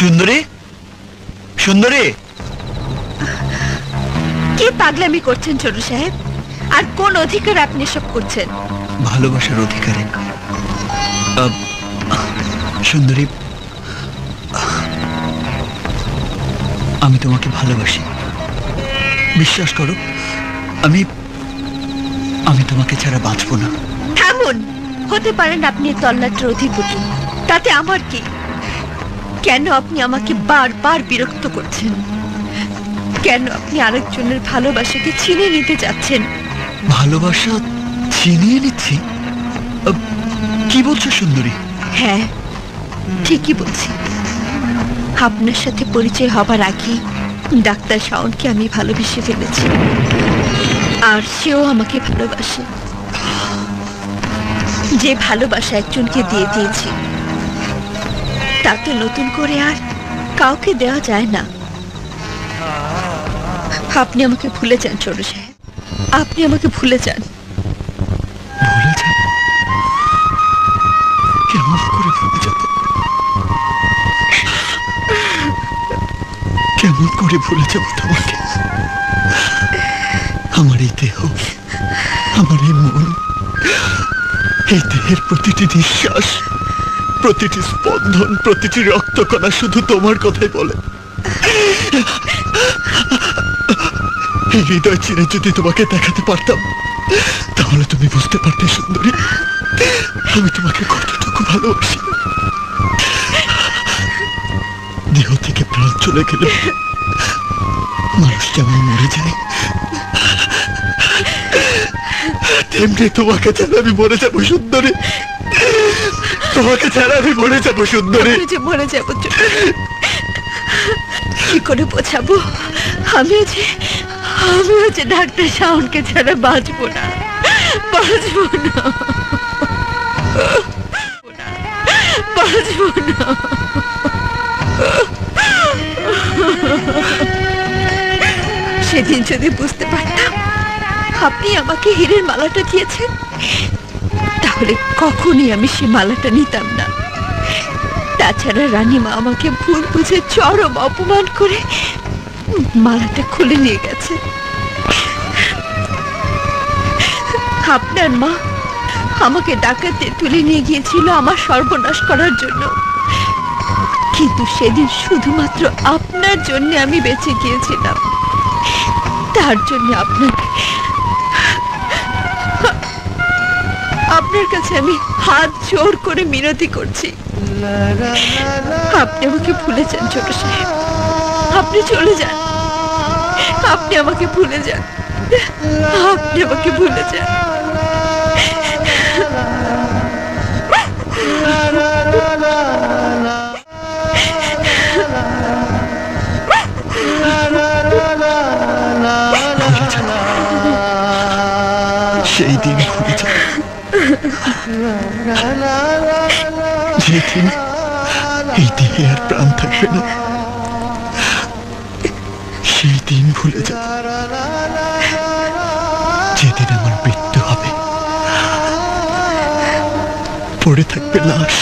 সুন্দরী, সুন্দরী, কি পাগলামি করছেন ছোট সাহেব? আর কোন অধিকার আপনি সব করছেন? ভালোবাসার অধিকারে। সুন্দরী, আমি তোমাকে ভালোবাসি, বিশ্বাস করো। আমি আমি তোমাকে ছাড়া বাঁচবো না। থামুন। হতে পারেন আপনি তল্লাটের অধিপতি, তাতে আমার কি? কেন আপনি আমাকে বারবার বিরক্ত করছেন? কেন আপনি আরেকজনের ভালোবাসাকে ছিনিয়ে নিতে যাচ্ছেন? ভালোবাসা ছিনিয়ে নিচ্ছি? কি বলছো সুন্দরী? হ্যাঁ, ঠিকই বলছি। আপনার সাথে পরিচয় হবার আগে ডাক্তার শাওনকে আমি ভালোবেসে ফেলেছি, আর সেও আমাকে ভালোবাসে। যে ভালোবাসা একজনকে দিয়ে দিয়েছি, তাতে নতুন করে আর কাউকে দেওয়া যায় না। আপনি আমাকে ভুলে যান ছোট সাহেব, আপনি আমাকে ভুলে যান। ভুলে যাব? কেমন করে ভুলে যাব? কেমন করে ভুলে যাব তোমাকে? আমার এই দেহ, আমার এই মন, এই দেহের প্রতিটি নিঃশ্বাস, প্রতিটি স্পন্দন, প্রতিটি রক্তকণা শুধু তোমার কথাই বলে। এই হৃদয় চিরে যদি তোমাকে দেখাতে পারতাম, তাহলে তুমি বুঝতে পারতে সুন্দরী, আমি তোমাকে কতটুকু ভালোবাসি। দেহ থেকে প্রাণ চলে গেলে মানুষ যেমন মরে যায়, তেমনি তোমাকে ছাড়া আমি মরে যাবো সুন্দরী। তোমাকে ছাড়া আমি মরে যাবো সুন্দরী। যে মরে যাবো, কি করে বোঝাবো? আমিও যে ডাক্তার শাওনকে ছাড়া বাঁচবো না, বাঁচবো না, বাঁচবো না। সেদিন যদি বুঝতে পারতাম আপনি আমাকে হীরের মালাটা দিয়েছেন, তাহলে কখনই আমি সে মালাটা নিতাম না। তাছাড়া রানীমা আমাকে ভুল বুঝে চরম অপমান করে মালাটা খুলে নিয়ে গেছে। আপনার মা আমাকে ডাকাতে তুলে নিয়ে গিয়েছিল আমার সর্বনাশ করার জন্য, কিন্তু সেদিন শুধুমাত্র আপনার জন্য আমি বেঁচে গিয়েছিলাম। তার জন্য আপনার কাছে আমি হাত জোর করে মিনতি করছি, আপনি আমাকে ভুলে যান ছোট সাহেব। আপনি চলে যান, আপনি আমাকে ভুলে যান, আপনি আমাকে ভুলে যান। সেই দিন ভুলে যাও, যেদিন এই দেহে আর প্রাণ থাকবে না। সেই দিন ভুলে যাও, যেদিন আমার মৃত্যু হবে, পড়ে থাকবে লাশ।